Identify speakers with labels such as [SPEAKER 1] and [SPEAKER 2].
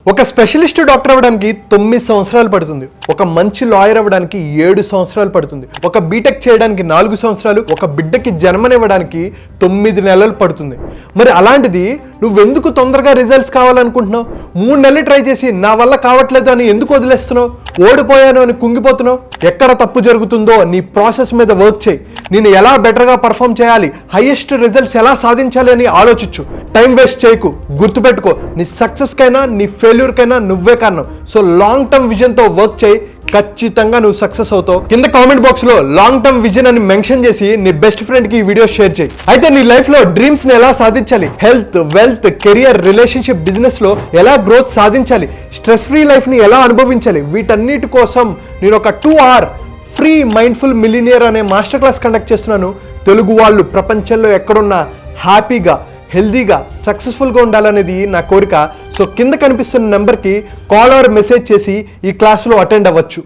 [SPEAKER 1] ఒక specialist doctor అవ్వడానికి 9 సంవత్సరాలు పడుతుంది. ఒక మంచి లాయర్ అవ్వడానికి 7 సంవత్సరాలు పడుతుంది. ఒక బీటెక్ చేయడానికి 4 సంవత్సరాలు, ఒక బిడ్డకి జన్మనివ్వడానికి 9 నెలలు పడుతుంది. మరి అలాంటిది నువ్వెందుకు తొందరగా రిజల్ట్స్ కావాలనుకుంటున్నావు? 3 నెలలు ట్రై చేసి నా వల్ల కావట్లేదు అని ఎందుకు వదిలేస్తున్నావు? ఓడిపోయాను అని కుంగిపోతున్నావు? ఎక్కడ తప్పు జరుగుతుందో నీ ప్రాసెస్ మీద వర్క్ చేయి. నేను ఎలా బెటర్గా పర్ఫామ్ చేయాలి, హైయెస్ట్ రిజల్ట్స్ ఎలా సాధించాలి అని ఆలోచించు. టైం వేస్ట్ చేయకు. గుర్తుపెట్టుకో, నీ సక్సెస్కైనా నీ ఫెయిల్యూర్కైనా నువ్వే కారణం. సో లాంగ్ టర్మ్ విజన్తో వర్క్ చేయి, ఖచ్చితంగా నువ్వు సక్సెస్ అవుతావు. కింద కామెంట్ బాక్స్ లో లాంగ్ టర్మ్ విజన్ అని మెన్షన్ చేసి నీ బెస్ట్ ఫ్రెండ్ కి ఈ వీడియో షేర్ చేయి. అయితే నీ లైఫ్ లో డ్రీమ్స్ ని ఎలా సాధించాలి, health, wealth, career, relationship, business లో ఎలా గ్రోత్ సాధించాలి, స్ట్రెస్ ఫ్రీ లైఫ్ ని ఎలా అనుభవించాలి, వీటన్నిటి కోసం నేను ఒక 2 hour ఫ్రీ మైండ్ఫుల్ మిలినియర్ అనే మాస్టర్ క్లాస్ కండక్ట్ చేస్తున్నాను. తెలుగు వాళ్ళు ప్రపంచంలో ఎక్కడున్నా హ్యాపీగా, హెల్దీగా, సక్సెస్ఫుల్గా ఉండాలనేది నా కోరిక. సో కింద కనిపిస్తున్న నెంబర్కి కాల్ ఆర్ మెసేజ్ చేసి ఈ క్లాస్లో అటెండ్ అవ్వచ్చు.